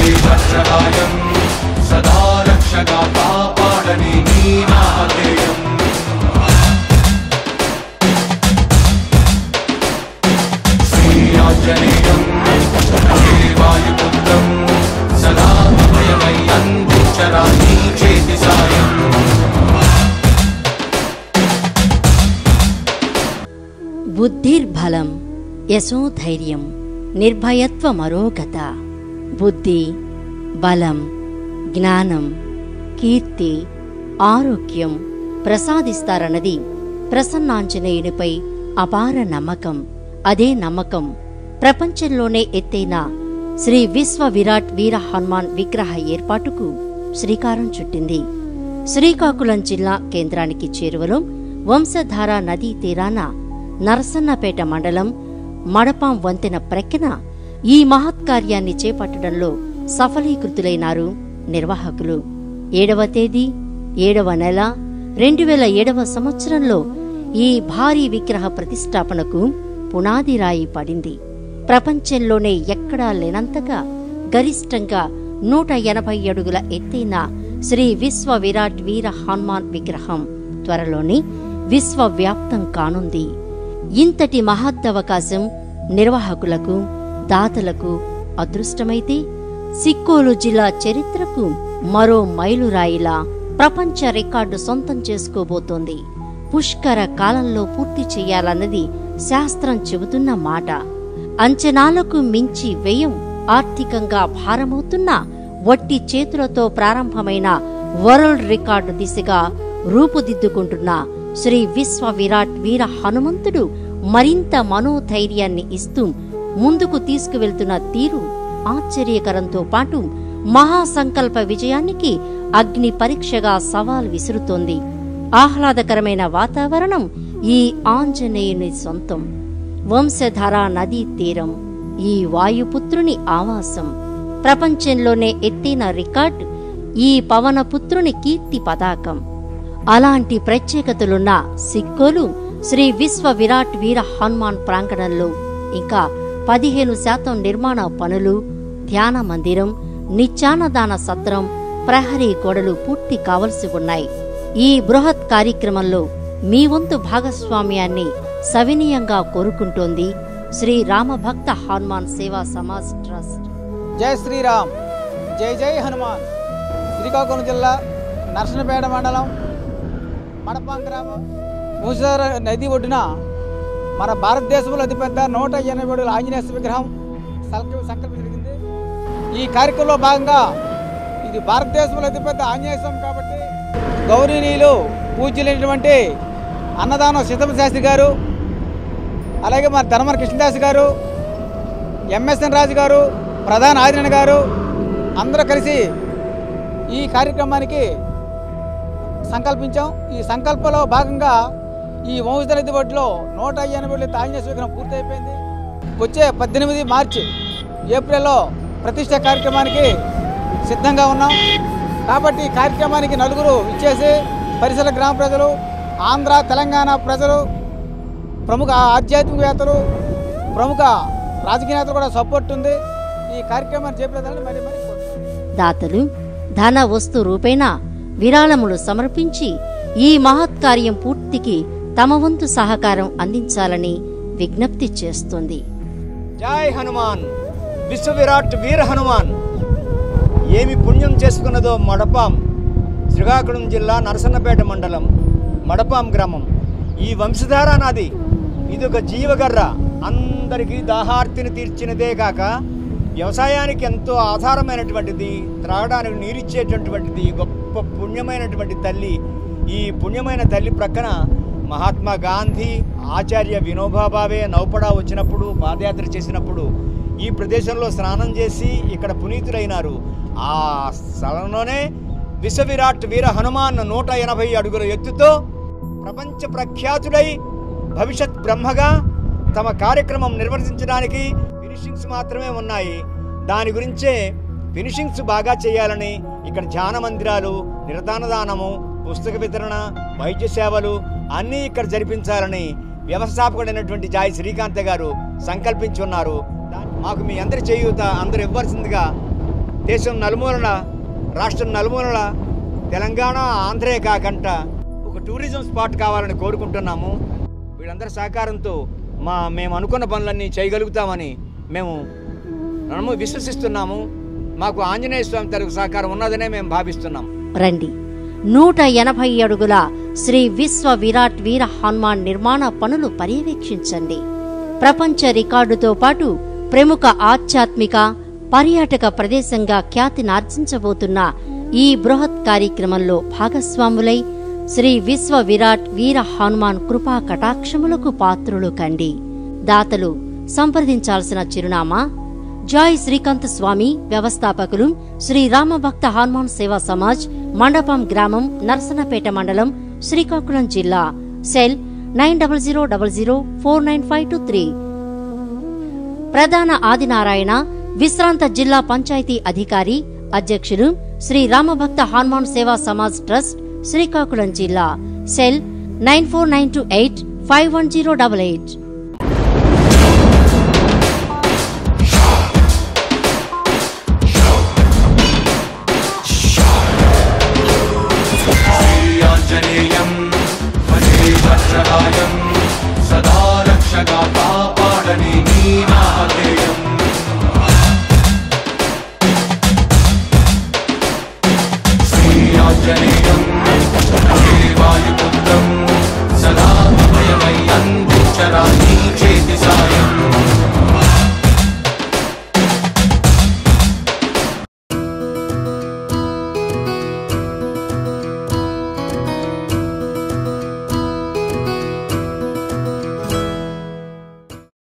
श्रीभद्रकायं सदा रक्षगा कापाडनि नीनामधेयम् श्रीआञ्जनेयं श्रीवायुपुत्रं सदा भयमय्यन्गोचराणि चेति सायम् బుద్ధిర్బలం యశోధైర్యం నిర్భయత్వమరోగత. బుద్ధి, బలం, జ్ఞానం, కీర్తి, ఆరోగ్యం ప్రసాదిస్తారన్నది ప్రసన్నాంజనేయునిపై అపార నమ్మకం. అదే నమ్మకం ప్రపంచంలోనే ఎత్తైన శ్రీ విశ్వ విరాట్ వీర హనుమాన్ విగ్రహ ఏర్పాటుకు శ్రీకారం చుట్టింది. శ్రీకాకుళం జిల్లా కేంద్రానికి చేరువలో వంశధార నదీ తీరాన నరసన్నపేట మండలం మడపాం వంతెన ప్రక్కన ఈ మహత్కార్యాన్ని చేపట్టడంలో సఫలీకృతులైనారు నిర్వాహకులు. 7వ తేదీ 7వ నెల 2007వ సంవత్సరంలో ఈ భారీ విగ్రహ ప్రతిష్టాపనకు పునాది రాయి పడింది. ప్రపంచంలోనే ఎక్కడా లేనంతగా గరిష్టంగా 180 అడుగుల ఎత్తైన శ్రీ విశ్వ విరాట్ వీర హనుమాన్ విగ్రహం త్వరలోనే విశ్వవ్యాప్తం కానుంది. ఇంతటి మహద్దవకాశం నిర్వాహకులకు, దాతలకు అదృష్టమైతే సిక్కోలు జిల్లా చరిత్రకు మరో మైలురాయిలా ప్రపంచ రికార్డు సొంతం చేసుకోబోతోంది. పుష్కర కాలంలో పూర్తి చేయాలన్నది శాస్త్రం చెబుతున్న మాట. అంచనాలకు మించి వ్యయం ఆర్థికంగా భారమవుతున్న వట్టి చేతులతో ప్రారంభమైన వరల్డ్ రికార్డు దిశగా రూపుదిద్దుకుంటున్న శ్రీ విశ్వ విరాట్ వీర హనుమంతుడు మరింత మనోధైర్యాన్ని ఇస్తూ ముందుకు తీసుకువెళ్తున్న తీరు ఆశ్చర్యకరంతో పాటు మహాసంకల్ప విజయానికి అగ్ని పరీక్షగా సవాల్ విసురుతోంది. ఆహ్లాదకరమైన వాతావరణం ఈ ఆంజనేయుని సొంతం. వంశధార నదీ తీరం ఈ వాయుపుత్రుని ఆవాసం. ప్రపంచంలోనే ఎత్తైన రికార్డు ఈ పవనపుత్రుని కీర్తి పతాకం. అలాంటి ప్రత్యేకతలున్న సిక్కోలు శ్రీ విశ్వ విరాట్ వీర హనుమాన్ ప్రాంగణంలో ఇంకా 15% నిర్మాణ పనులు, ధ్యాన మందిరం, నిత్యాన్నదాన సత్రం, ప్రహరీ గోడలు పూర్తి కావలసి ఉన్నాయి. ఈ బృహత్ కార్యక్రమంలో మీ వంతు భాగస్వామ్యాన్ని సవినీయంగా కోరుకుంటోంది శ్రీ రామభక్త హనుమాన్ సేవా సమాజ్ ట్రస్ట్. జై శ్రీరామ్, జై జై హనుమాన్. శ్రీకాకుళం జిల్లా నర్సనపేట మండలం మడపాం గ్రామం మూసార నది ఒడ్డున మన భారతదేశంలో అతిపెద్ద 180 అడుగుల ఆంజనేయ విగ్రహం సంకల్పం జరిగింది. ఈ కార్యక్రమంలో భాగంగా ఇది భారతదేశంలో అతిపెద్ద ఆంజనేయ స్వామి కాబట్టి గౌరవనీయులు పూజ్యులైనటువంటి అన్నదానం సీతమ్మ శాస్త్రి గారు, అలాగే మన ధర్మర కృష్ణదాస్ గారు, ఎంఎస్ఎన్ రాజు గారు, ప్రధాన ఆదినారాయణ గారు అందరూ కలిసి ఈ కార్యక్రమానికి సంకల్పించాం. ఈ సంకల్పంలో భాగంగా ఈ వంశధార ఒడ్డులో 180 ఆంజనేయ విగ్రహం పూర్తయిపోయింది. వచ్చే 18 మార్చి ఏప్రిల్లో ప్రతిష్ట కార్యక్రమానికి సిద్ధంగా ఉన్నాం. కాబట్టి ఈ కార్యక్రమానికి నలుగురు ఇచ్చేసి పరిసర గ్రామ ప్రజలు, ఆంధ్ర తెలంగాణ ప్రజలు, ప్రముఖ ఆధ్యాత్మికవేత్తలు, ప్రముఖ రాజకీయ నేతలు కూడా సపోర్ట్ ఉంది. ఈ కార్యక్రమాన్ని చేపట్టాలని మరి దాతలు ధన వస్తు రూపేణ విరాళములు సమర్పించి ఈ మహత్కార్యం పూర్తికి తమ వంతు సహకారం అందించాలని విజ్ఞప్తి చేస్తోంది. జై హనుమాన్, విశ్వ విరాట్ వీర హనుమాన్. ఏమి పుణ్యం చేసుకున్నదో మడపాం, శ్రీకాకుళం జిల్లా నరసన్నపేట మండలం మడపాం గ్రామం. ఈ వంశధార నది ఇది ఒక జీవగర్ర. అందరికీ దాహార్తిని తీర్చినదే కాక వ్యవసాయానికి ఎంతో ఆధారమైనటువంటిది, త్రాగడానికి నీరిచ్చేటటువంటిది గొప్ప పుణ్యమైనటువంటి తల్లి. ఈ పుణ్యమైన తల్లి ప్రక్కన మహాత్మా గాంధీ, ఆచార్య వినోబా భావే నౌపడా వచ్చినప్పుడు, పాదయాత్ర చేసినప్పుడు ఈ ప్రదేశంలో స్నానం చేసి ఇక్కడ పునీతులైనారు. ఆ స్థలంలోనే విశ్వ విరాట్ వీర హనుమాన్ 180 అడుగుల ఎత్తుతో ప్రపంచ ప్రఖ్యాతుడై భవిష్యత్ బ్రహ్మగా తమ కార్యక్రమం నిర్వర్తించడానికి ఫినిషింగ్స్ మాత్రమే ఉన్నాయి. దాని గురించే ఫినిషింగ్స్ బాగా చేయాలని ఇక్కడ ధ్యాన మందిరాలు, నిరదానదానము, పుస్తక వితరణ, వైద్య సేవలు అన్నీ ఇక్కడ జరిపించాలని వ్యవస్థాపకుడైనటువంటి జాయ్ శ్రీకాంత్ గారు సంకల్పించి ఉన్నారు. మాకు మీ అందరి చేయూత అందరూ ఇవ్వాల్సిందిగా దేశం నలుమూలల, రాష్ట్రం నలుమూలల, తెలంగాణ ఆంధ్రే కాకుండా ఒక టూరిజం స్పాట్ కావాలని కోరుకుంటున్నాము. వీళ్ళందరి సహకారంతో మేము అనుకున్న పనులన్నీ చేయగలుగుతామని మేము విశ్వసిస్తున్నాము. మాకు ఆంజనేయ స్వామి తరఫు సహకారం ఉన్నదనే మేము భావిస్తున్నాం. రండి, 180 అడుగుల శ్రీ విశ్వ విరాట్ వీర హనుమాన్ నిర్మాణ పనులు పర్యవేక్షించండి. ప్రపంచ రికార్డుతో పాటు ప్రముఖ ఆధ్యాత్మిక పర్యాటక ప్రదేశంగా ఖ్యాతినార్జించబోతున్న ఈ బృహత్ కార్యక్రమంలో భాగస్వాములై శ్రీ విశ్వ విరాట్ వీర హనుమాన్ కృపా కటాక్షములకు పాత్రులు కండి. దాతలు సంప్రదించాల్సిన చిరునామా: జాయ్ శ్రీకాంత్ స్వామి, వ్యవస్థాపకులు, శ్రీ రామభక్త హనుమాన్ సేవా సమాజ్, మండపం గ్రామం, నర్సన్నపేట మండలం, శ్రీకాకుళం జిల్లా. సెల్ 9000049523. ప్రధాన ఆదినారాయణ, విశ్రాంత జిల్లా పంచాయతీ అధికారి, అధ్యక్షులు, శ్రీ రామభక్త హనుమాన్ సేవా సమాజ్ ట్రస్ట్, శ్రీకాకుళం జిల్లా. సెల్ 9492851088. आञ्जनेयं भजे वज्रकायं सदा रक्षगा